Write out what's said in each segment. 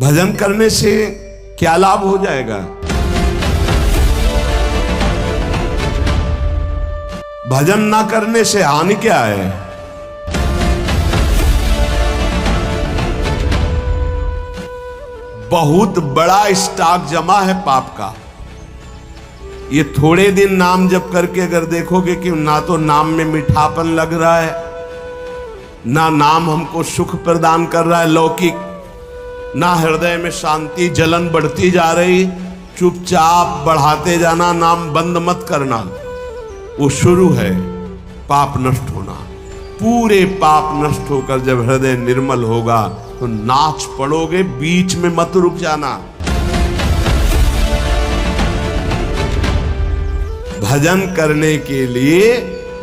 भजन करने से क्या लाभ हो जाएगा? भजन ना करने से हानि क्या है? बहुत बड़ा स्टॉक जमा है पाप का। ये थोड़े दिन नाम जप करके अगर देखोगे कि ना तो नाम में मीठापन लग रहा है, ना नाम हमको सुख प्रदान कर रहा है लौकिक, ना हृदय में शांति, जलन बढ़ती जा रही, चुपचाप बढ़ाते जाना, नाम बंद मत करना। वो शुरू है पाप नष्ट होना। पूरे पाप नष्ट होकर जब हृदय निर्मल होगा तो नाच पड़ोगे, बीच में मत रुक जाना। भजन करने के लिए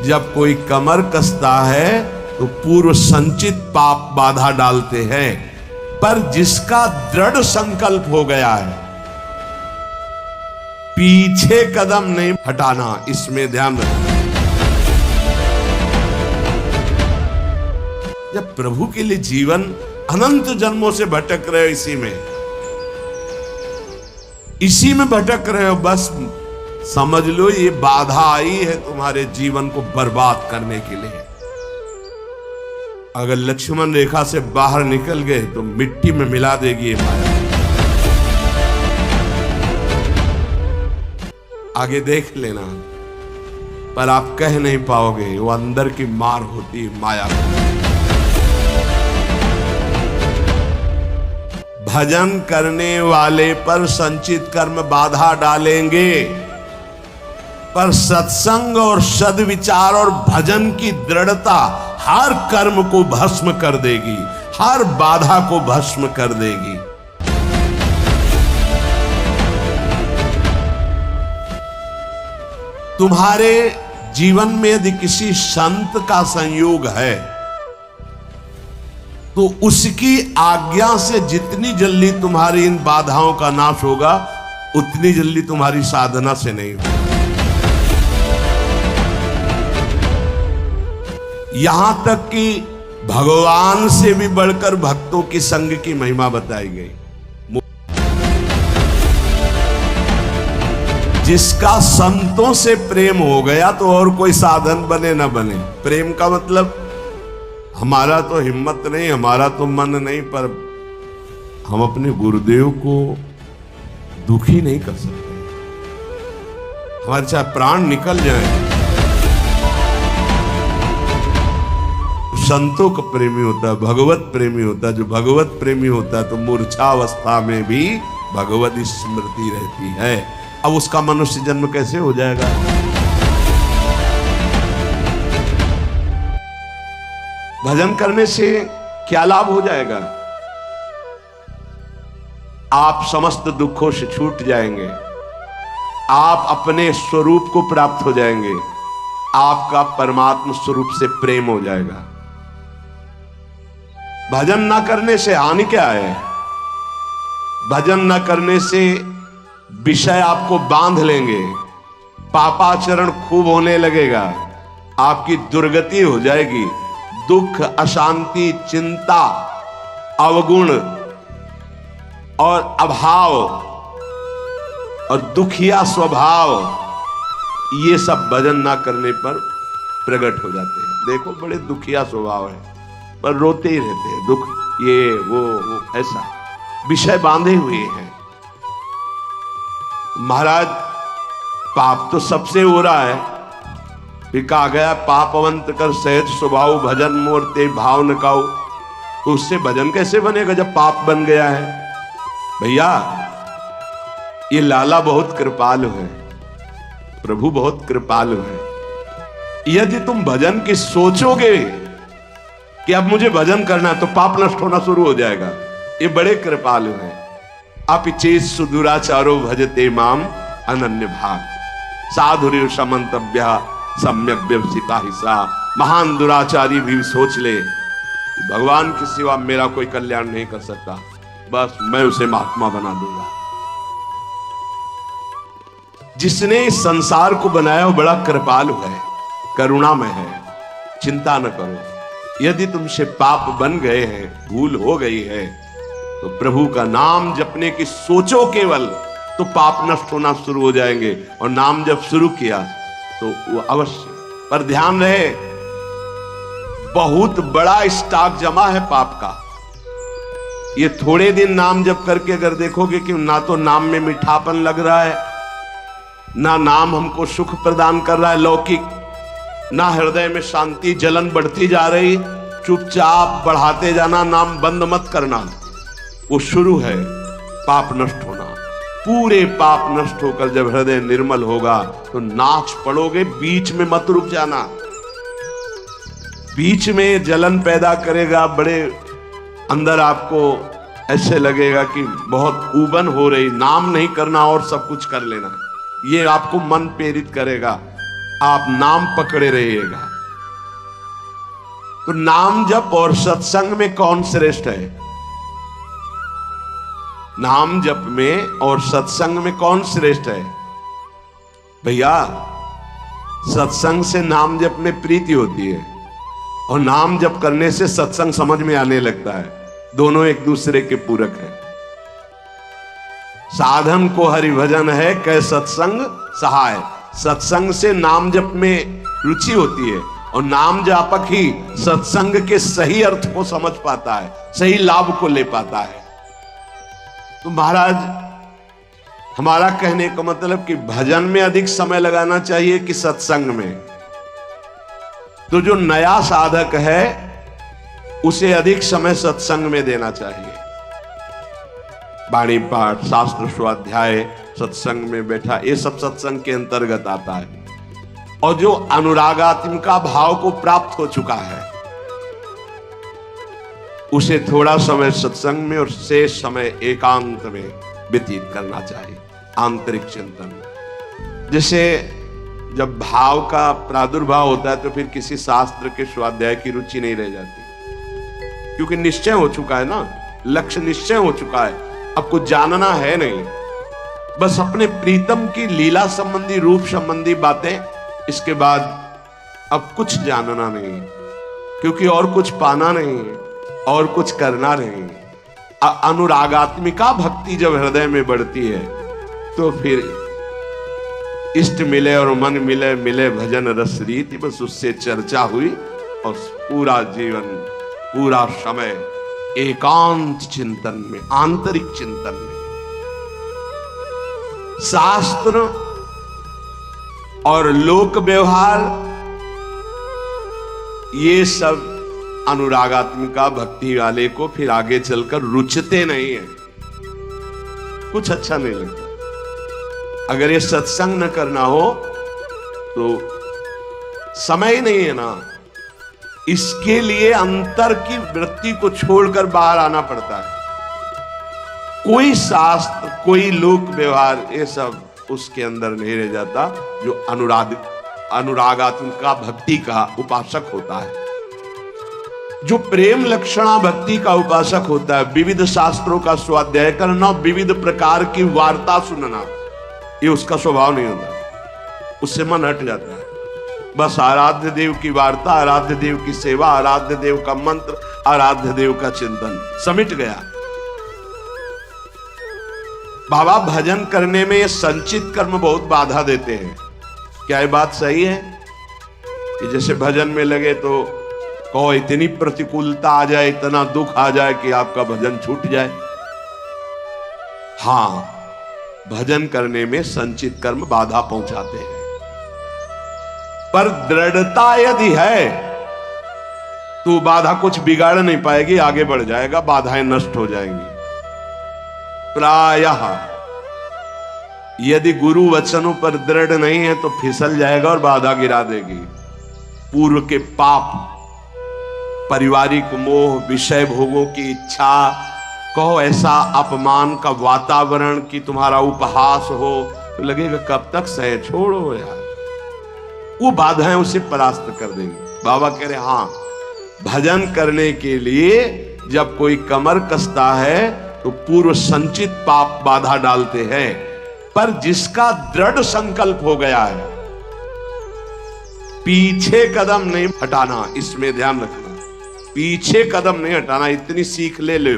जब कोई कमर कसता है तो पूर्व संचित पाप बाधा डालते हैं, पर जिसका दृढ़ संकल्प हो गया है पीछे कदम नहीं हटाना, इसमें ध्यान रखना। जब प्रभु के लिए जीवन अनंत जन्मों से भटक रहे हो, इसी में भटक रहे हो, बस समझ लो ये बाधा आई है तुम्हारे जीवन को बर्बाद करने के लिए। अगर लक्ष्मण रेखा से बाहर निकल गए तो मिट्टी में मिला देगी ये माया। आगे देख लेना, पर आप कह नहीं पाओगे, वो अंदर की मार होती है माया। भजन करने वाले पर संचित कर्म बाधा डालेंगे, पर सत्संग और सद्विचार और भजन की दृढ़ता हर कर्म को भस्म कर देगी, हर बाधा को भस्म कर देगी। तुम्हारे जीवन में यदि किसी संत का संयोग है तो उसकी आज्ञा से जितनी जल्दी तुम्हारी इन बाधाओं का नाश होगा, उतनी जल्दी तुम्हारी साधना से नहीं होगा। यहां तक कि भगवान से भी बढ़कर भक्तों की संग की महिमा बताई गई। जिसका संतों से प्रेम हो गया तो और कोई साधन बने ना बने। प्रेम का मतलब हमारा तो हिम्मत नहीं, हमारा तो मन नहीं, पर हम अपने गुरुदेव को दुखी नहीं कर सकते। हमारे चाहे प्राण निकल जाए, संतों का प्रेमी होता है, भगवत प्रेमी होता है। जो भगवत प्रेमी होता है तो मूर्छावस्था में भी भगवत स्मृति रहती है। अब उसका मनुष्य जन्म कैसे हो जाएगा? भजन करने से क्या लाभ हो जाएगा? आप समस्त दुखों से छूट जाएंगे, आप अपने स्वरूप को प्राप्त हो जाएंगे, आपका परमात्मा स्वरूप से प्रेम हो जाएगा। भजन ना करने से हानि क्या है? भजन ना करने से विषय आपको बांध लेंगे, पापाचरण खूब होने लगेगा, आपकी दुर्गति हो जाएगी। दुख, अशांति, चिंता, अवगुण और अभाव और दुखिया स्वभाव, ये सब भजन ना करने पर प्रकट हो जाते हैं। देखो बड़े दुखिया स्वभाव है, पर रोते ही रहते हैं, दुख ये वो ऐसा विषय बांधे हुए हैं। महाराज पाप तो सबसे हो रहा है, फिर कहा गया पापवंत कर सहज स्वभाव, भजन मोर ते भाव न काऊ। तो उससे भजन कैसे बनेगा जब पाप बन गया है? भैया ये लाला बहुत कृपालु है, प्रभु बहुत कृपालु है। यदि तुम भजन की सोचोगे कि अब मुझे भजन करना है तो पाप नष्ट होना शुरू हो जाएगा। ये बड़े कृपालु हैं। अपिचेत सुदुराचारो भजते माम अनन्य भाग, साधुर्य समंतव्य सम्यक व्यवसिता हिस्सा। महान दुराचारी भी सोच ले भगवान की सिवा मेरा कोई कल्याण नहीं कर सकता, बस मैं उसे महात्मा बना दूंगा। जिसने इस संसार को बनाया वो बड़ा कृपालु है, करुणामय है। चिंता न करो, यदि तुमसे पाप बन गए हैं, भूल हो गई है, तो प्रभु का नाम जपने की सोचो केवल, तो पाप नष्ट होना शुरू हो जाएंगे। और नाम जब शुरू किया तो वो अवश्य, पर ध्यान रहे बहुत बड़ा स्टॉक जमा है पाप का। ये थोड़े दिन नाम जप करके अगर देखोगे कि ना तो नाम में मीठापन लग रहा है, ना नाम हमको सुख प्रदान कर रहा है लौकिक, ना हृदय में शांति, जलन बढ़ती जा रही, चुपचाप बढ़ाते जाना, नाम बंद मत करना। वो शुरू है पाप नष्ट होना। पूरे पाप नष्ट होकर जब हृदय निर्मल होगा तो नाच पड़ोगे, बीच में मत रुक जाना। बीच में जलन पैदा करेगा, बड़े अंदर आपको ऐसे लगेगा कि बहुत ऊबन हो रही, नाम नहीं करना और सब कुछ कर लेना, ये आपको मन प्रेरित करेगा, आप नाम पकड़े रहिएगा। तो नाम जप और सत्संग में कौन श्रेष्ठ है? नाम जप में और सत्संग में कौन श्रेष्ठ है? भैया सत्संग से नाम जप में प्रीति होती है और नाम जप करने से सत्संग समझ में आने लगता है। दोनों एक दूसरे के पूरक है। साधन को हरिभजन है, कै सत्संग सहाय। सत्संग से नाम जप में रुचि होती है और नाम जापक ही सत्संग के सही अर्थ को समझ पाता है, सही लाभ को ले पाता है। तो महाराज हमारा कहने का मतलब कि भजन में अधिक समय लगाना चाहिए कि सत्संग में? तो जो नया साधक है उसे अधिक समय सत्संग में देना चाहिए। वाणी पाठ, शास्त्र स्वाध्याय, सत्संग में बैठा, ये सब सत्संग के अंतर्गत आता है। और जो अनुरागात्मिका भाव को प्राप्त हो चुका है उसे थोड़ा समय सत्संग में और शेष समय एकांत में व्यतीत करना चाहिए, आंतरिक चिंतन। जैसे जब भाव का प्रादुर्भाव होता है तो फिर किसी शास्त्र के स्वाध्याय की रुचि नहीं रह जाती, क्योंकि निश्चय हो चुका है ना, लक्ष्य निश्चय हो चुका है, अब कुछ जानना है नहीं, बस अपने प्रीतम की लीला संबंधी, रूप संबंधी बातें, इसके बाद अब कुछ जानना नहीं, क्योंकि और कुछ पाना नहीं, और कुछ करना नहीं। अनुरागात्मिका भक्ति जब हृदय में बढ़ती है तो फिर इष्ट मिले और मन मिले, मिले भजन रस रीति, बस उससे चर्चा हुई और पूरा जीवन, पूरा समय एकांत चिंतन में, आंतरिक चिंतन में। शास्त्र और लोक व्यवहार ये सब अनुरागात्मिका भक्ति वाले को फिर आगे चलकर रुचते नहीं है, कुछ अच्छा नहीं लगता। अगर ये सत्संग न करना हो तो समय ही नहीं है ना, इसके लिए अंतर की वृत्ति को छोड़कर बाहर आना पड़ता है। कोई शास्त्र, कोई लोक व्यवहार, ये सब उसके अंदर नहीं रह जाता जो अनुरागात्मिका भक्ति का उपासक होता है। जो प्रेम लक्षणा भक्ति का उपासक होता है, विविध शास्त्रों का स्वाध्याय करना, विविध प्रकार की वार्ता सुनना, ये उसका स्वभाव नहीं होता, उससे मन हट जाता है। बस आराध्य देव की वार्ता, आराध्य देव की सेवा, आराध्य देव का मंत्र, आराध्य देव का चिंतन, समिट गया। बाबा भजन करने में ये संचित कर्म बहुत बाधा देते हैं। क्या ये बात सही है कि जैसे भजन में लगे तो कहो इतनी प्रतिकूलता आ जाए, इतना दुख आ जाए कि आपका भजन छूट जाए? हां, भजन करने में संचित कर्म बाधा पहुंचाते हैं, पर दृढ़ता यदि है तो बाधा कुछ बिगाड़ नहीं पाएगी, आगे बढ़ जाएगा, बाधाएं नष्ट हो जाएंगी। प्रायः यदि गुरु वचनों पर दृढ़ नहीं है तो फिसल जाएगा और बाधा गिरा देगी। पूर्व के पाप, पारिवारिक मोह, विषय भोगों की इच्छा, कहो ऐसा अपमान का वातावरण कि तुम्हारा उपहास हो, तो लगेगा कब तक सहे, छोड़ो यार, वो बाधाएं उसे परास्त कर देंगी। बाबा कह रहे हां, भजन करने के लिए जब कोई कमर कसता है तो पूर्व संचित पाप बाधा डालते हैं, पर जिसका दृढ़ संकल्प हो गया है, पीछे कदम नहीं हटाना, इसमें ध्यान रखना, पीछे कदम नहीं हटाना, इतनी सीख ले लो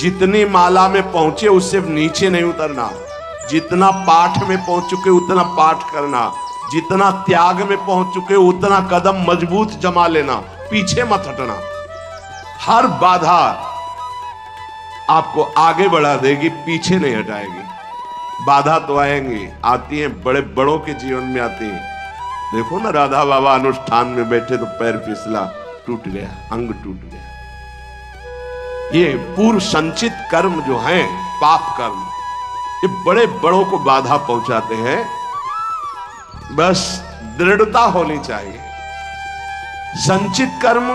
जितनी माला में पहुंचे उससे नीचे नहीं उतरना, जितना पाठ में पहुंच चुके उतना पाठ करना, जितना त्याग में पहुंच चुके उतना कदम मजबूत जमा लेना, पीछे मत हटना। हर बाधा आपको आगे बढ़ा देगी, पीछे नहीं हटाएगी। बाधा तो आएंगी, आती हैं, बड़े बड़ों के जीवन में आती हैं। देखो ना, राधा बाबा अनुष्ठान में बैठे तो पैर फिसला, टूट गया, अंग टूट गया। ये पूर्व संचित कर्म जो हैं, पाप कर्म, ये बड़े बड़ों को बाधा पहुंचाते हैं। बस दृढ़ता होनी चाहिए। संचित कर्म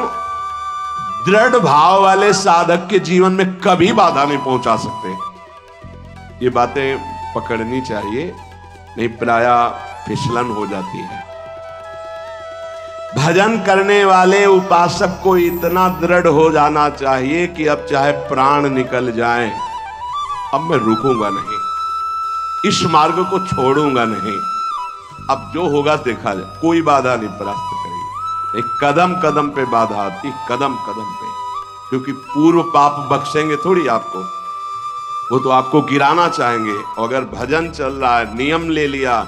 दृढ़ भाव वाले साधक के जीवन में कभी बाधा नहीं पहुंचा सकते। ये बातें पकड़नी चाहिए, नहीं प्रायः फिसलन हो जाती है। भजन करने वाले उपासक को इतना दृढ़ हो जाना चाहिए कि अब चाहे प्राण निकल जाएं, अब मैं रुकूंगा नहीं, इस मार्ग को छोड़ूंगा नहीं, अब जो होगा देखा जाए, कोई बाधा नहीं परास्त करेगी। एक कदम कदम पे बाधा आती, कदम कदम पे, क्योंकि पूर्व पाप बख्शेंगे थोड़ी आपको, वो तो आपको गिराना चाहेंगे। अगर भजन चल रहा है, नियम ले लिया,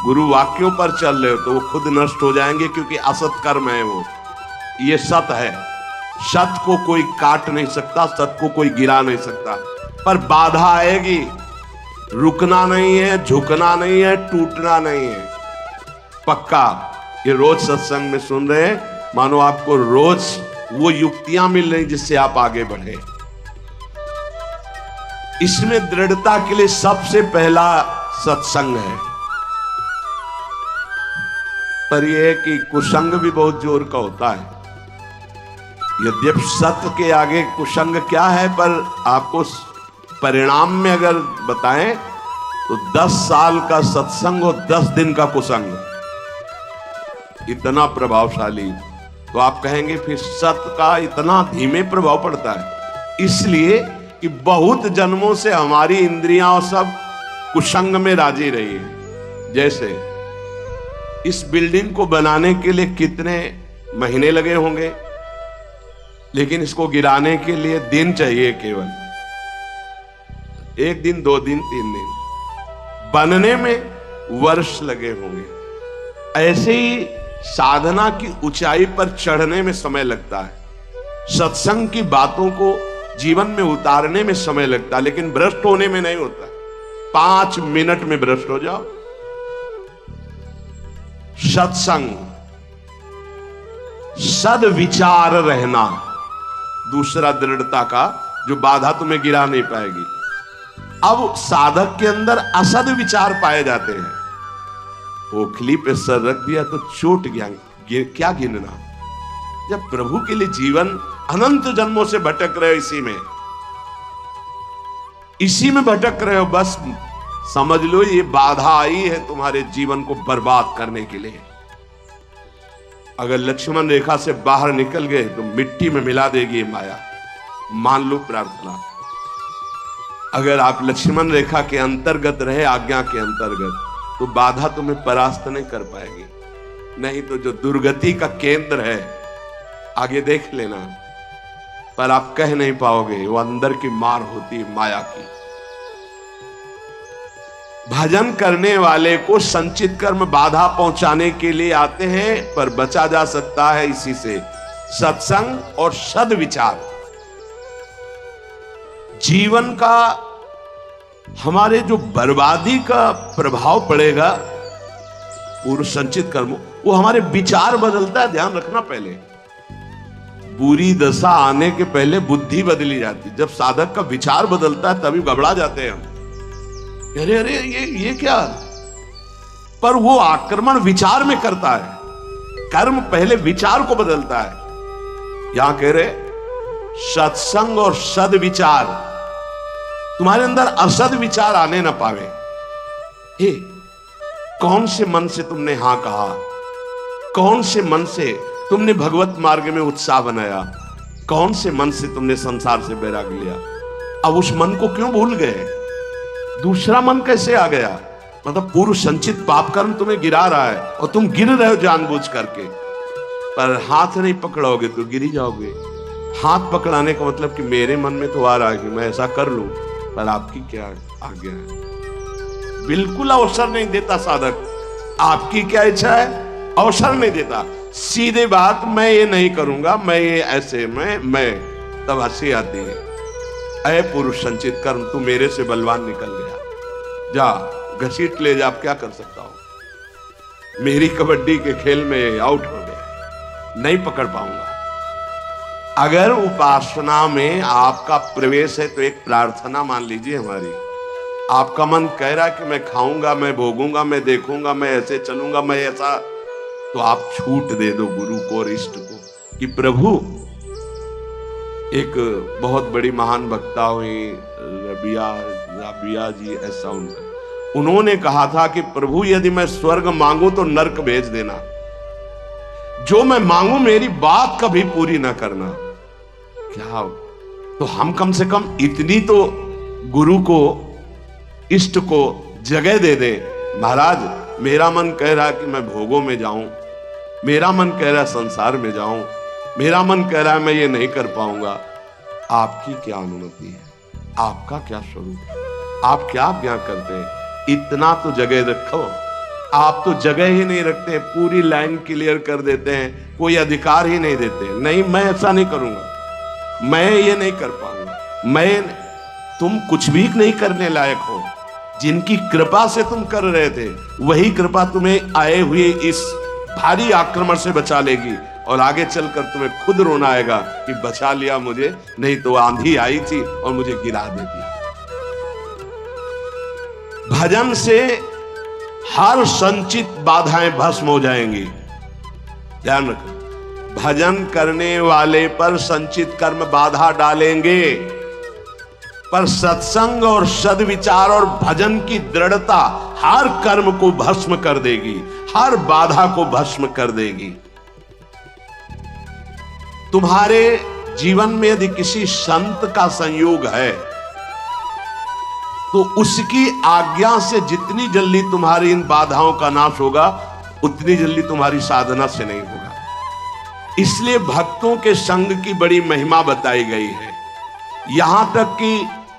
गुरु वाक्यों पर चल रहे हो, तो वो खुद नष्ट हो जाएंगे, क्योंकि असत कर्म है वो। ये सत है, सत को कोई काट नहीं सकता, सत को कोई गिरा नहीं सकता, पर बाधा आएगी। रुकना नहीं है, झुकना नहीं है, टूटना नहीं है, पक्का। ये रोज सत्संग में सुन रहे हैं, मानो आपको रोज वो युक्तियां मिल रही जिससे आप आगे बढ़े। इसमें दृढ़ता के लिए सबसे पहला सत्संग है। पर यह है कि कुसंग भी बहुत जोर का होता है। यद्यपि सत्य के आगे कुसंग क्या है, पर आपको परिणाम में अगर बताएं तो 10 साल का सत्संग और 10 दिन का कुसंग, इतना प्रभावशाली। तो आप कहेंगे फिर सत्य का इतना धीमे प्रभाव पड़ता है। इसलिए कि बहुत जन्मों से हमारी इंद्रियां और सब कुसंग में राजी रही है। जैसे इस बिल्डिंग को बनाने के लिए कितने महीने लगे होंगे, लेकिन इसको गिराने के लिए दिन चाहिए, केवल 1 दिन, 2 दिन, 3 दिन। बनने में वर्ष लगे होंगे। ऐसे ही साधना की ऊंचाई पर चढ़ने में समय लगता है। सत्संग की बातों को जीवन में उतारने में समय लगता है, लेकिन भ्रष्ट होने में नहीं होता। 5 मिनट में भ्रष्ट हो जाओ। सत्संग, सद्विचार रहना, दूसरा दृढ़ता का, जो बाधा तुम्हें गिरा नहीं पाएगी। अब साधक के अंदर असद विचार पाए जाते हैं। ओखली पे सर रख दिया तो चोट गया, क्या गिनना। जब प्रभु के लिए जीवन अनंत जन्मों से भटक रहे हो, इसी में भटक रहे हो, बस समझ लो ये बाधा आई है तुम्हारे जीवन को बर्बाद करने के लिए। अगर लक्ष्मण रेखा से बाहर निकल गए तो मिट्टी में मिला देगी ये माया, मान लो प्रार्थना। अगर आप लक्ष्मण रेखा के अंतर्गत रहे, आज्ञा के अंतर्गत, तो बाधा तुम्हें परास्त नहीं कर पाएगी। नहीं तो जो दुर्गति का केंद्र है, आगे देख लेना, पर आप कह नहीं पाओगे, वो अंदर की मार होती है माया की। भजन करने वाले को संचित कर्म बाधा पहुंचाने के लिए आते हैं, पर बचा जा सकता है इसी से, सत्संग और सद्विचार। जीवन का हमारे जो बर्बादी का प्रभाव पड़ेगा पूर्व संचित कर्म, वो हमारे विचार बदलता है। ध्यान रखना, पहले बुरी दशा आने के पहले बुद्धि बदली जाती। जब साधक का विचार बदलता है तभी घबरा जाते हैं हम, अरे अरे ये क्या। पर वो आक्रमण विचार में करता है, कर्म पहले विचार को बदलता है। यहां कह रहे सत्संग और सद्विचार, तुम्हारे अंदर असद विचार आने ना पावे। हे, कौन से मन से तुमने हां कहा, कौन से मन से तुमने भगवत मार्ग में उत्साह बनाया, कौन से मन से तुमने संसार से बैराग लिया। अब उस मन को क्यों भूल गए, दूसरा मन कैसे आ गया। मतलब पूर्व संचित पाप कर्म तुम्हें गिरा रहा है और तुम गिर रहे हो जानबूझ करके, पर हाथ नहीं पकड़ोगे तो गिर जाओगे। हाथ पकड़ाने का मतलब कि मेरे मन में तो आ रहा है कि मैं ऐसा कर लूं, पर आपकी क्या आज्ञा है। बिल्कुल अवसर नहीं देता साधक, आपकी क्या इच्छा है अवसर नहीं देता। सीधे बात, मैं ये नहीं करूंगा, मैं ये ऐसे मैं तब हंसी आती है। अय पुरुष संचित कर्म, तू मेरे से बलवान निकल गया, जा घसीट ले जा, आप क्या कर सकता हूं। मेरी कबड्डी के खेल में आउट हो गया, नहीं पकड़ पाऊंगा। अगर उपासना में आपका प्रवेश है तो एक प्रार्थना मान लीजिए हमारी। आपका मन कह रहा है कि मैं खाऊंगा, मैं भोगूंगा, मैं देखूंगा, मैं ऐसे चलूंगा, मैं ऐसा, तो आप छूट दे दो गुरु को और इष्ट को कि प्रभु। एक बहुत बड़ी महान वक्ता हुई रबिया जी, ऐसा उन्होंने कहा था कि प्रभु यदि मैं स्वर्ग मांगू तो नरक भेज देना, जो मैं मांगू मेरी बात कभी पूरी ना करना। क्या तो हम कम से कम इतनी तो गुरु को इष्ट को जगह दे दें। महाराज मेरा मन कह रहा है कि मैं भोगों में जाऊं, मेरा मन कह रहा है संसार में जाऊं, मेरा मन कह रहा है मैं ये नहीं कर पाऊंगा। आपकी क्या अनुमति है, आपका क्या स्वरूप है, आप क्या आज्ञा करते हैं। इतना तो जगह रखो। आप तो जगह ही नहीं रखते, पूरी लाइन क्लियर कर देते हैं, कोई अधिकार ही नहीं देते। नहीं, मैं ऐसा नहीं करूंगा, मैं ये नहीं कर पाऊंगा। तुम कुछ भी नहीं करने लायक हो। जिनकी कृपा से तुम कर रहे थे वही कृपा तुम्हें आए हुए इस भारी आक्रमण से बचा लेगी, और आगे चलकर तुम्हें खुद रोना आएगा कि बचा लिया मुझे, नहीं तो आंधी आई थी और मुझे गिरा देती। भजन से हर संचित बाधाएं भस्म हो जाएंगी। ध्यान रखो, भजन करने वाले पर संचित कर्म बाधा डालेंगे, पर सत्संग और सद्विचार और भजन की दृढ़ता हर कर्म को भस्म कर देगी, हर बाधा को भस्म कर देगी। तुम्हारे जीवन में यदि किसी संत का संयोग है तो उसकी आज्ञा से जितनी जल्दी तुम्हारी इन बाधाओं का नाश होगा, उतनी जल्दी तुम्हारी साधना से नहीं होगा। इसलिए भक्तों के संग की बड़ी महिमा बताई गई है। यहां तक कि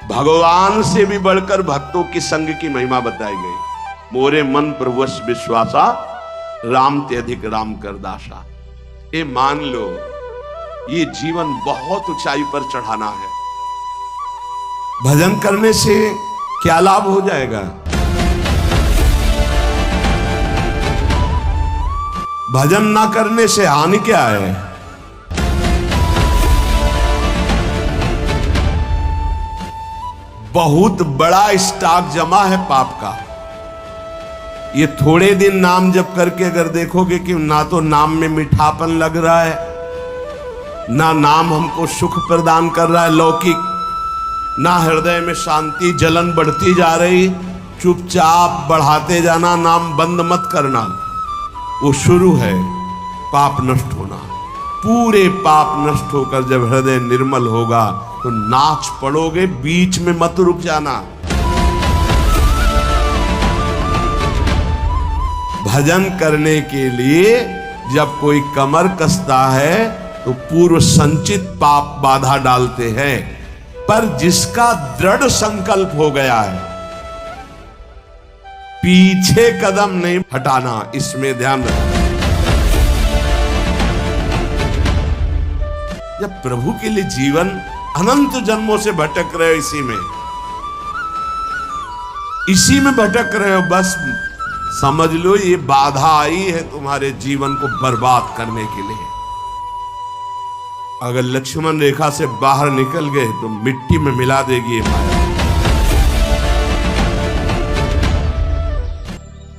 भगवान से भी बढ़कर भक्तों की संग की महिमा बताई गई। मोरे मन प्रवश विश्वासा, राम ते अधिक राम कर दासा। ये मान लो, ये जीवन बहुत ऊंचाई पर चढ़ाना है। भजन करने से क्या लाभ हो जाएगा? भजन ना करने से हानि क्या है? बहुत बड़ा स्टॉक जमा है पाप का। ये थोड़े दिन नाम जप करके अगर देखोगे कि ना तो नाम में मीठापन लग रहा है, ना नाम हमको सुख प्रदान कर रहा है लौकिक, ना हृदय में शांति, जलन बढ़ती जा रही। चुपचाप बढ़ाते जाना, नाम बंद मत करना। वो शुरू है पाप नष्ट होना। पूरे पाप नष्ट होकर जब हृदय निर्मल होगा तो नाच पड़ोगे, बीच में मत रुक जाना। भजन करने के लिए जब कोई कमर कसता है तो पूर्व संचित पाप बाधा डालते हैं, पर जिसका दृढ़ संकल्प हो गया है पीछे कदम नहीं हटाना, इसमें ध्यान रखना। जब प्रभु के लिए जीवन अनंत जन्मों से भटक रहे हो, इसी में भटक रहे हो, बस समझ लो ये बाधा आई है तुम्हारे जीवन को बर्बाद करने के लिए। अगर लक्ष्मण रेखा से बाहर निकल गए तो मिट्टी में मिला देगी ये माया।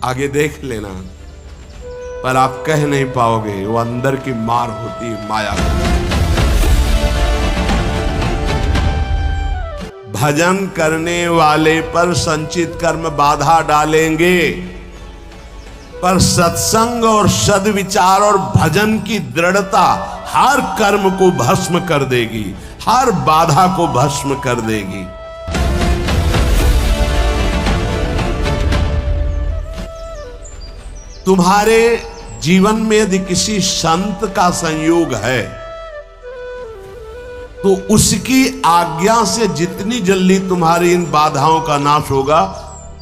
आगे देख लेना, पर आप कह नहीं पाओगे, वो अंदर की मार होती है माया। भजन करने वाले पर संचित कर्म बाधा डालेंगे, पर सत्संग और सद्विचार और भजन की दृढ़ता हर कर्म को भस्म कर देगी, हर बाधा को भस्म कर देगी। तुम्हारे जीवन में यदि किसी संत का संयोग है तो उसकी आज्ञा से जितनी जल्दी तुम्हारी इन बाधाओं का नाश होगा,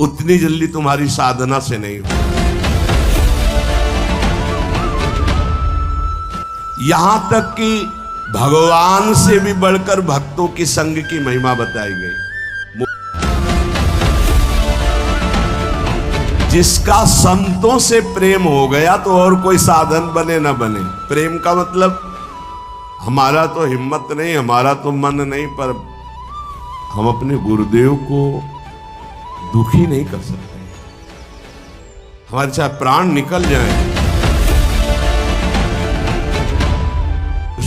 उतनी जल्दी तुम्हारी साधना से नहीं होगा। यहां तक कि भगवान से भी बढ़कर भक्तों की संग की महिमा बताई गई। जिसका संतों से प्रेम हो गया तो और कोई साधन बने ना बने। प्रेम का मतलब हमारा तो हिम्मत नहीं, हमारा तो मन नहीं, पर हम अपने गुरुदेव को दुखी नहीं कर सकते। हमारे चाहे प्राण निकल जाए,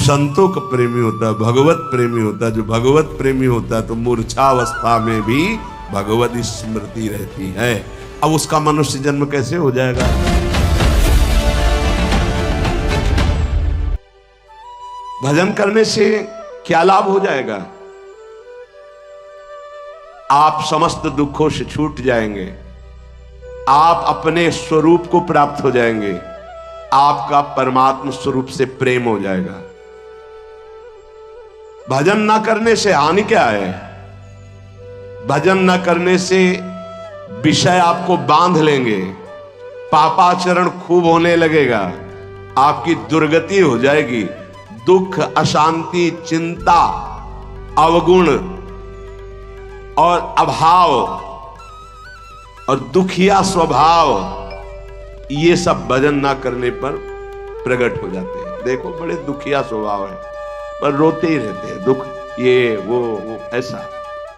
संतों का प्रेमी होता है, भगवत प्रेमी होता है। जो भगवत प्रेमी होता है तो मूर्छावस्था में भी भगवत स्मृति रहती है। अब उसका मनुष्य जन्म कैसे हो जाएगा? भजन करने से क्या लाभ हो जाएगा? आप समस्त दुखों से छूट जाएंगे, आप अपने स्वरूप को प्राप्त हो जाएंगे, आपका परमात्मा स्वरूप से प्रेम हो जाएगा। भजन ना करने से हानि क्या है? भजन ना करने से विषय आपको बांध लेंगे, पापाचरण खूब होने लगेगा, आपकी दुर्गति हो जाएगी। दुख, अशांति, चिंता, अवगुण और अभाव और दुखिया स्वभाव, ये सब भजन ना करने पर प्रकट हो जाते हैं। देखो बड़े दुखिया स्वभाव है पर रोते ही रहते हैं, दुख ये वो ऐसा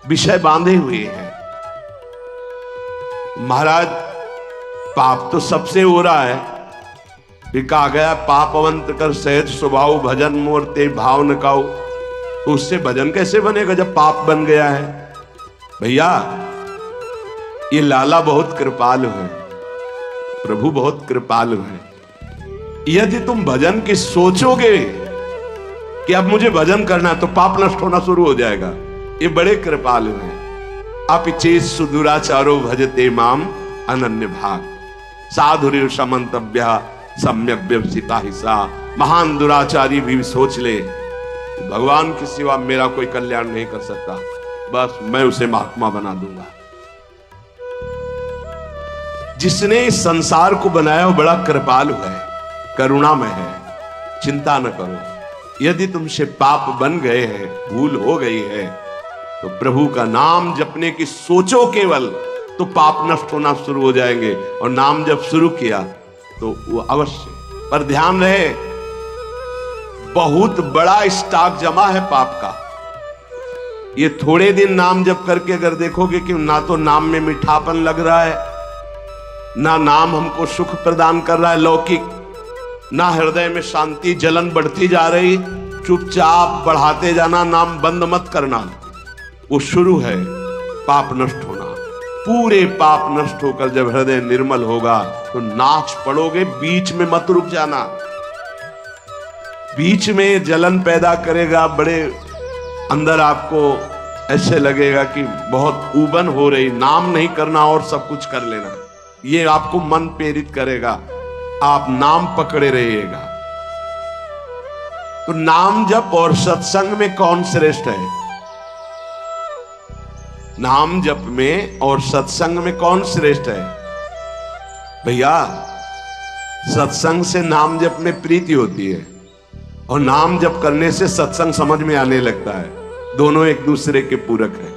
विषय बांधे हुए हैं। महाराज पाप तो सबसे हो रहा है, फिर कहा गया पापवंत कर सहज स्वभाव भजन मोर ते भाव न काऊ। तो उससे भजन कैसे बनेगा जब पाप बन गया है? भैया ये लाला बहुत कृपालु है, प्रभु बहुत कृपालु है। यदि तुम भजन की सोचोगे कि अब मुझे भजन करना है तो पाप नष्ट होना शुरू हो जाएगा। ये बड़े कृपालु हैं। अपिचेत सुदुराचारो भजते माम अनन्य भाग साधुर्य समंतव्य सम्यक व्यवसिता हिस्सा। महान दुराचारी भी सोच ले भगवान के सिवा मेरा कोई कल्याण नहीं कर सकता, बस मैं उसे महात्मा बना दूंगा। जिसने इस संसार को बनाया वो बड़ा कृपालु है, करुणामय है। चिंता न करो, यदि तुमसे पाप बन गए हैं, भूल हो गई है, तो प्रभु का नाम जपने की सोचो केवल, तो पाप नष्ट होना शुरू हो जाएंगे। और नाम जब शुरू किया तो वो अवश्य, पर ध्यान रहे बहुत बड़ा स्टॉक जमा है पाप का। ये थोड़े दिन नाम जप करके अगर देखोगे कि ना तो नाम में मीठापन लग रहा है, ना नाम हमको सुख प्रदान कर रहा है लौकिक, ना हृदय में शांति, जलन बढ़ती जा रही, चुपचाप बढ़ाते जाना, नाम बंद मत करना। वो शुरू है पाप नष्ट होना। पूरे पाप नष्ट होकर जब हृदय निर्मल होगा तो नाच पड़ोगे, बीच में मत रुक जाना। बीच में जलन पैदा करेगा, बड़े अंदर आपको ऐसे लगेगा कि बहुत ऊबन हो रही, नाम नहीं करना और सब कुछ कर लेना, ये आपको मन प्रेरित करेगा, आप नाम पकड़े रहिएगा। तो नाम जप और सत्संग में कौन श्रेष्ठ है? नाम जप में और सत्संग में कौन श्रेष्ठ है? भैया सत्संग से नाम जप में प्रीति होती है और नाम जप करने से सत्संग समझ में आने लगता है। दोनों एक दूसरे के पूरक है।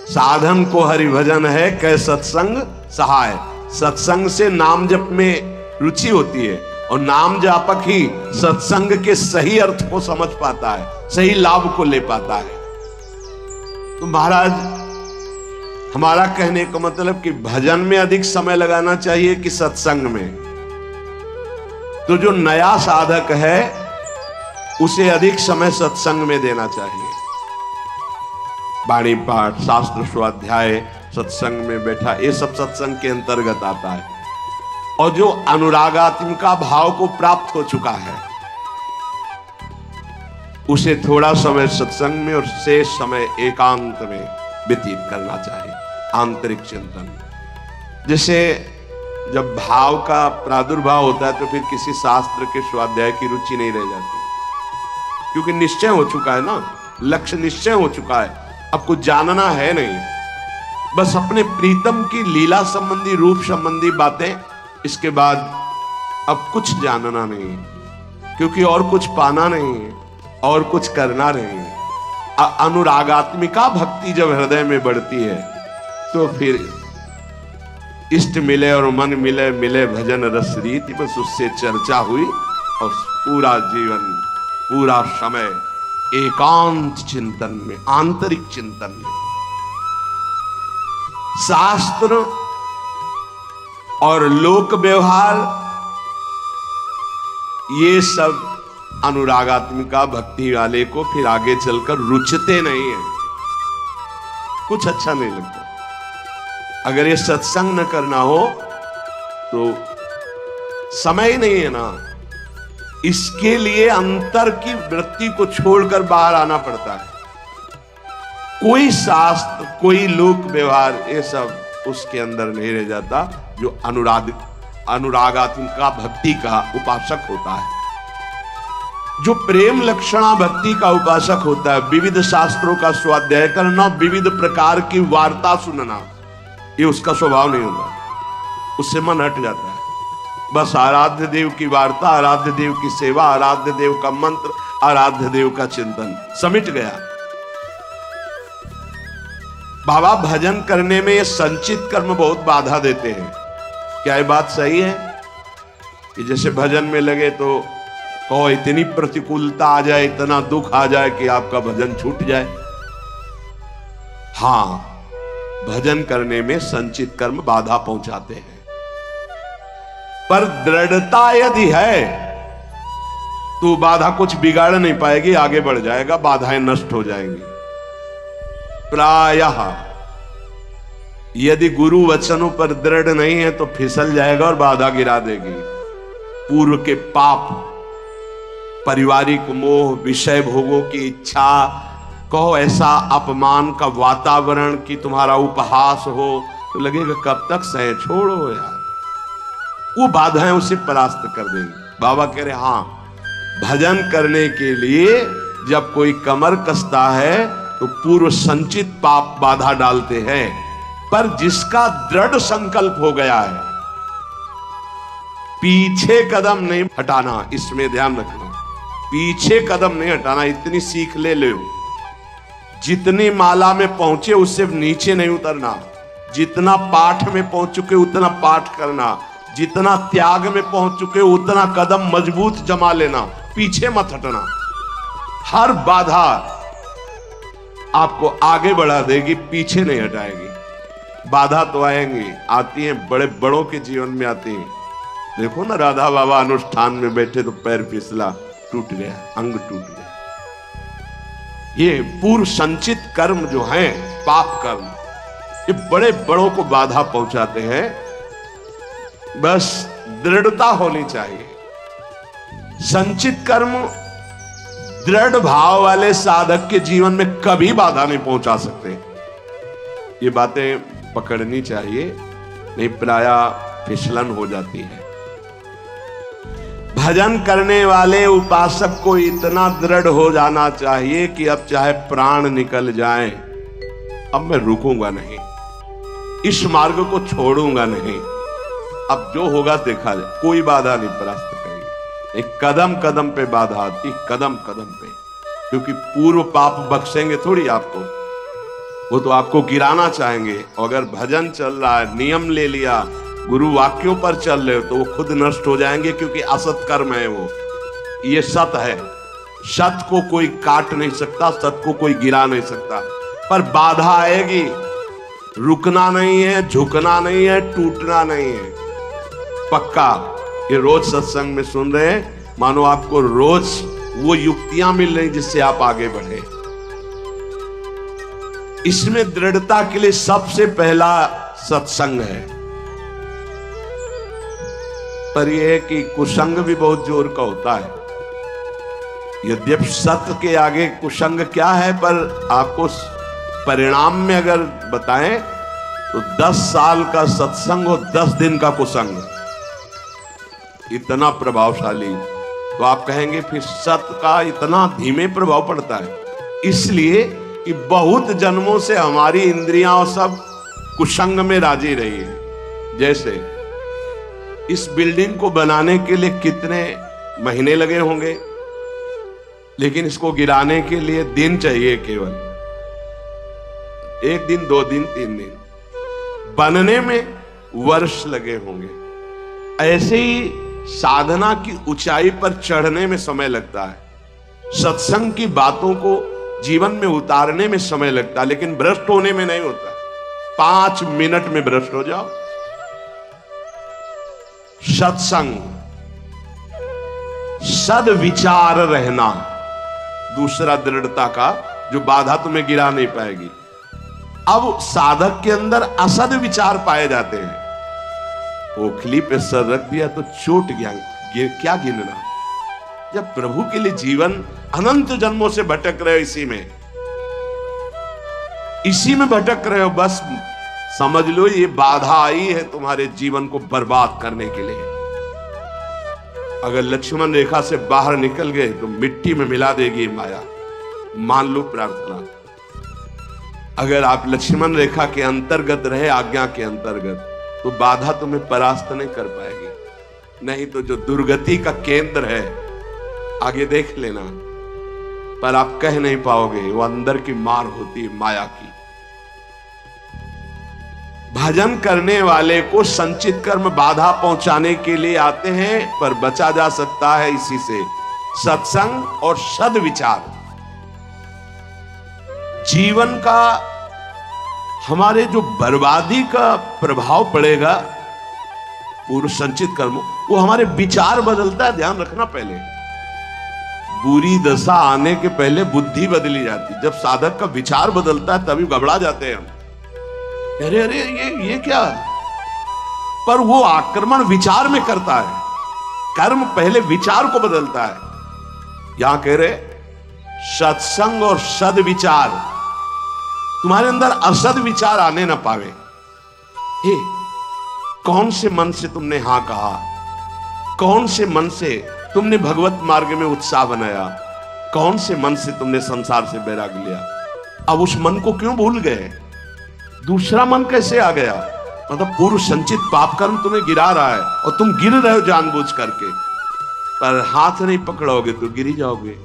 साधन को हरि भजन है कै सत्संग सहाय। सत्संग से नाम जप में रुचि होती है और नाम जापक ही सत्संग के सही अर्थ को समझ पाता है, सही लाभ को ले पाता है। तो महाराज हमारा कहने का मतलब कि भजन में अधिक समय लगाना चाहिए कि सत्संग में? तो जो नया साधक है उसे अधिक समय सत्संग में देना चाहिए। वाणी पाठ, शास्त्र स्वाध्याय, सत्संग में बैठा, ये सब सत्संग के अंतर्गत आता है। और जो अनुरागात्मिका भाव को प्राप्त हो चुका है उसे थोड़ा समय सत्संग में और शेष समय एकांत में व्यतीत करना चाहिए, आंतरिक चिंतन। जैसे जब भाव का प्रादुर्भाव होता है तो फिर किसी शास्त्र के स्वाध्याय की रुचि नहीं रह जाती। क्योंकि निश्चय हो चुका है ना, लक्ष्य निश्चय हो चुका है, अब कुछ जानना है नहीं। बस अपने प्रीतम की लीला संबंधी, रूप संबंधी बातें, इसके बाद अब कुछ जानना नहीं, क्योंकि और कुछ पाना नहीं है, और कुछ करना नहीं है। अनुरागात्मिका भक्ति जब हृदय में बढ़ती है तो फिर इष्ट मिले और मन मिले, मिले भजन रस रीति, बस उससे चर्चा हुई और पूरा जीवन, पूरा समय एकांत चिंतन में, आंतरिक चिंतन में। शास्त्र और लोक व्यवहार ये सब अनुरागात्मिका भक्ति वाले को फिर आगे चलकर रुचते नहीं है, कुछ अच्छा नहीं लगता। अगर ये सत्संग न करना हो तो समय ही नहीं है ना, इसके लिए अंतर की वृत्ति को छोड़कर बाहर आना पड़ता है। कोई शास्त्र, कोई लोक व्यवहार, ये सब उसके अंदर नहीं रह जाता जो अनुरागात्मिका भक्ति का उपासक होता है। जो प्रेम लक्षणा भक्ति का उपासक होता है, विविध शास्त्रों का स्वाध्याय करना, विविध प्रकार की वार्ता सुनना, ये उसका स्वभाव नहीं होता, उससे मन हट जाता है। बस आराध्य देव की वार्ता, आराध्य देव की सेवा, आराध्य देव का मंत्र, आराध्य देव का चिंतन, समिट गया। बाबा भजन करने में ये संचित कर्म बहुत बाधा देते हैं। क्या ये बात सही है कि जैसे भजन में लगे तो कहो इतनी प्रतिकूलता आ जाए, इतना दुख आ जाए कि आपका भजन छूट जाए? हां, भजन करने में संचित कर्म बाधा पहुंचाते हैं, पर दृढ़ता यदि है तो बाधा कुछ बिगाड़ नहीं पाएगी, आगे बढ़ जाएगा, बाधाएं नष्ट हो जाएंगी। प्रायः यदि गुरु वचनों पर दृढ़ नहीं है तो फिसल जाएगा और बाधा गिरा देगी। पूर्व के पाप, पारिवारिक मोह, विषय भोगों की इच्छा, कहो ऐसा अपमान का वातावरण कि तुम्हारा उपहास हो, तो लगेगा कब तक सहे, छोड़ो यार, वो बाधाएं उसे परास्त कर देंगी। बाबा कह रहे हां, भजन करने के लिए जब कोई कमर कसता है तो पूर्व संचित पाप बाधा डालते हैं, पर जिसका दृढ़ संकल्प हो गया है, पीछे कदम नहीं हटाना, इसमें ध्यान रखना, पीछे कदम नहीं हटाना। इतनी सीख ले लो, जितनी माला में पहुंचे उससे नीचे नहीं उतरना, जितना पाठ में पहुंच चुके उतना पाठ करना, जितना त्याग में पहुंच चुके उतना कदम मजबूत जमा लेना, पीछे मत हटना। हर बाधा आपको आगे बढ़ा देगी, पीछे नहीं हटाएगी। बाधा तो आएंगी, आती हैं, बड़े बड़ों के जीवन में आती हैं। देखो ना, राधा बाबा अनुष्ठान में बैठे तो पैर फिसला, टूट गया, अंग टूट गया। ये पूर्व संचित कर्म जो हैं, पाप कर्म, ये बड़े बड़ों को बाधा पहुंचाते हैं। बस दृढ़ता होनी चाहिए। संचित कर्म दृढ़ भाव वाले साधक के जीवन में कभी बाधा नहीं पहुंचा सकते। ये बातें पकड़नी चाहिए, नहीं प्रायः फिसलन हो जाती है। भजन करने वाले उपासक को इतना दृढ़ हो जाना चाहिए कि अब चाहे प्राण निकल जाए, अब मैं रुकूंगा नहीं, इस मार्ग को छोड़ूंगा नहीं, अब जो होगा देखा जाए, कोई बाधा नहीं परास्त करेगी। एक कदम कदम पे बाधा आती, कदम कदम पे, क्योंकि पूर्व पाप बख्शेंगे थोड़ी आपको, वो तो आपको गिराना चाहेंगे। और अगर भजन चल रहा है, नियम ले लिया, गुरु वाक्यों पर चल रहे हो, तो वो खुद नष्ट हो जाएंगे, क्योंकि असत कर्म है वो। ये सत है, सत को कोई काट नहीं सकता, सत को कोई गिरा नहीं सकता, पर बाधा आएगी। रुकना नहीं है, झुकना नहीं है, टूटना नहीं है, पक्का। ये रोज सत्संग में सुन रहे हैं, मानो आपको रोज वो युक्तियां मिल रही जिससे आप आगे बढ़े। इसमें दृढ़ता के लिए सबसे पहला सत्संग है। पर यह है कि कुसंग भी बहुत जोर का होता है। यद्यपि सत्य के आगे कुसंग क्या है, पर आपको परिणाम में अगर बताएं तो 10 साल का सत्संग और 10 दिन का कुसंग, इतना प्रभावशाली तो आप कहेंगे फिर सत का इतना धीमे प्रभाव पड़ता है। इसलिए कि बहुत जन्मों से हमारी इंद्रियां और सब कुसंग में राजी रही है। जैसे इस बिल्डिंग को बनाने के लिए कितने महीने लगे होंगे, लेकिन इसको गिराने के लिए दिन चाहिए, केवल 1 दिन 2 दिन 3 दिन, बनने में वर्ष लगे होंगे। ऐसे ही साधना की ऊंचाई पर चढ़ने में समय लगता है, सत्संग की बातों को जीवन में उतारने में समय लगता है, लेकिन भ्रष्ट होने में नहीं होता। 5 मिनट में भ्रष्ट हो जाओ। सत्संग, सद्विचार रहना, दूसरा दृढ़ता का जो बाधा तुम्हें गिरा नहीं पाएगी। अब साधक के अंदर असद विचार पाए जाते हैं। ओखली पे सर रख दिया तो चोट गया, क्या गिनना। जब प्रभु के लिए जीवन अनंत जन्मों से भटक रहे हो, इसी में भटक रहे हो, बस समझ लो ये बाधा आई है तुम्हारे जीवन को बर्बाद करने के लिए। अगर लक्ष्मण रेखा से बाहर निकल गए तो मिट्टी में मिला देगी माया, मान लो प्रार्थना। अगर आप लक्ष्मण रेखा के अंतर्गत रहे, आज्ञा के अंतर्गत, तो बाधा तुम्हें परास्त नहीं कर पाएगी। नहीं तो जो दुर्गति का केंद्र है, आगे देख लेना, पर आप कह नहीं पाओगे, वो अंदर की मार होती है माया की। भजन करने वाले को संचित कर्म बाधा पहुंचाने के लिए आते हैं, पर बचा जा सकता है इसी से, सत्संग और सद्विचार। जीवन का हमारे जो बर्बादी का प्रभाव पड़ेगा पूर्व संचित कर्म, वो हमारे विचार बदलता है। ध्यान रखना, पहले बुरी दशा आने के पहले बुद्धि बदली जाती। जब साधक का विचार बदलता है तभी घबरा जाते हैं हम, अरे अरे ये क्या। पर वो आक्रमण विचार में करता है, कर्म पहले विचार को बदलता है। यहां कह रहे सत्संग और सद्विचार, तुम्हारे अंदर असद विचार आने ना पावे। हे, कौन से मन से तुमने हां कहा, कौन से मन से तुमने भगवत मार्ग में उत्साह बनाया, कौन से मन से तुमने संसार से बैराग लिया। अब उस मन को क्यों भूल गए, दूसरा मन कैसे आ गया। मतलब पूर्व संचित पाप कर्म तुम्हें गिरा रहा है और तुम गिर रहे हो जानबूझ करके, पर हाथ नहीं पकड़ोगे तो गिर जाओगे।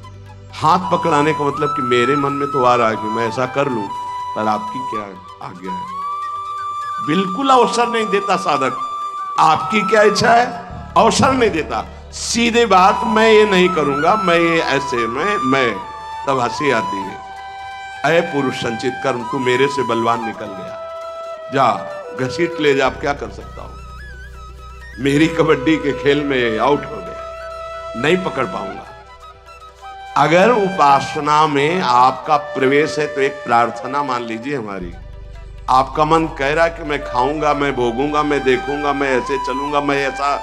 हाथ पकड़ाने का मतलब कि मेरे मन में तो आ रहा है कि मैं ऐसा कर लूं, पर आपकी क्या आज्ञा है। बिल्कुल अवसर नहीं देता साधक, आपकी क्या इच्छा है, अवसर नहीं देता। सीधे बात, मैं ये नहीं करूंगा, मैं ये ऐसे मैं तब हंसी आती है। अय पुरुष संचित कर्म, तू मेरे से बलवान निकल गया, जा घसीट ले जा, अब क्या कर सकता हूं। मेरी कबड्डी के खेल में आउट हो गया, नहीं पकड़ पाऊंगा। अगर उपासना में आपका प्रवेश है तो एक प्रार्थना मान लीजिए हमारी। आपका मन कह रहा है कि मैं खाऊंगा, मैं भोगूंगा, मैं देखूंगा, मैं ऐसे चलूंगा, मैं ऐसा,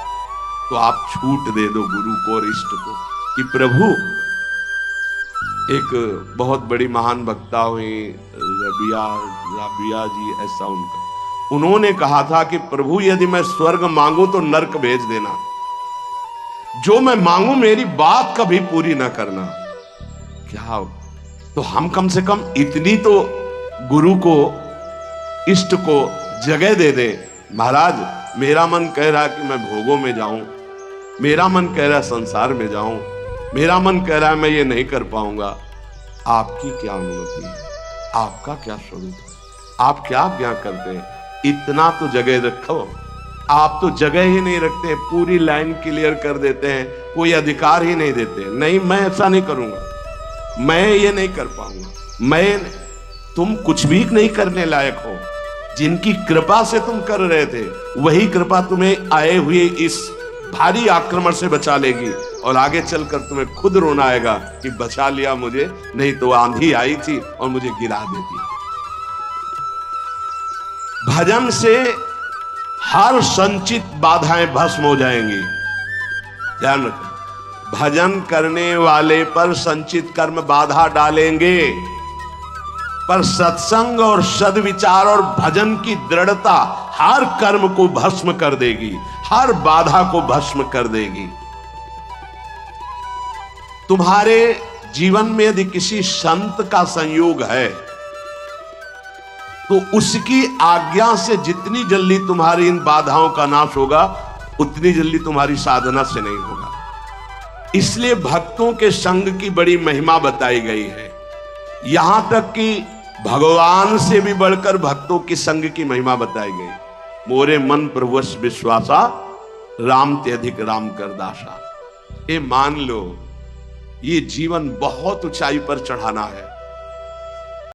तो आप छूट दे दो गुरु को और इष्ट को कि प्रभु। एक बहुत बड़ी महान वक्ता हुई रबिया जी, ऐसा उन्होंने कहा था कि प्रभु यदि मैं स्वर्ग मांगू तो नरक भेज देना, जो मैं मांगू मेरी बात कभी पूरी ना करना। क्या तो हम कम से कम इतनी तो गुरु को, इष्ट को जगह दे दे। महाराज, मेरा मन कह रहा है कि मैं भोगों में जाऊं, मेरा मन कह रहा है संसार में जाऊं, मेरा मन कह रहा है मैं ये नहीं कर पाऊंगा। आपकी क्या अनुमति है, आपका क्या स्वरूप है, आप क्या आज्ञा करते हैं, इतना तो जगह रखो। आप तो जगह ही नहीं रखते, पूरी लाइन क्लियर कर देते हैं, कोई अधिकार ही नहीं देते। नहीं, मैं ऐसा नहीं करूंगा, मैं ये नहीं कर पाऊंगा। तुम कुछ भी नहीं करने लायक हो। जिनकी कृपा से तुम कर रहे थे, वही कृपा तुम्हें आए हुए इस भारी आक्रमण से बचा लेगी, और आगे चलकर तुम्हें खुद रोना आएगा कि बचा लिया मुझे, नहीं तो आंधी आई थी और मुझे गिरा देती। भजन से हर संचित बाधाएं भस्म हो जाएंगी। ध्यान रखो, भजन करने वाले पर संचित कर्म बाधा डालेंगे, पर सत्संग और सद्विचार और भजन की दृढ़ता हर कर्म को भस्म कर देगी, हर बाधा को भस्म कर देगी। तुम्हारे जीवन में यदि किसी संत का संयोग है तो उसकी आज्ञा से जितनी जल्दी तुम्हारी इन बाधाओं का नाश होगा उतनी जल्दी तुम्हारी साधना से नहीं होगा। इसलिए भक्तों के संग की बड़ी महिमा बताई गई है। यहां तक कि भगवान से भी बढ़कर भक्तों के संग की महिमा बताई गई। मोरे मन प्रभुवश विश्वासा, राम ते अधिक राम कर दासा। ये मान लो, ये जीवन बहुत ऊंचाई पर चढ़ाना है।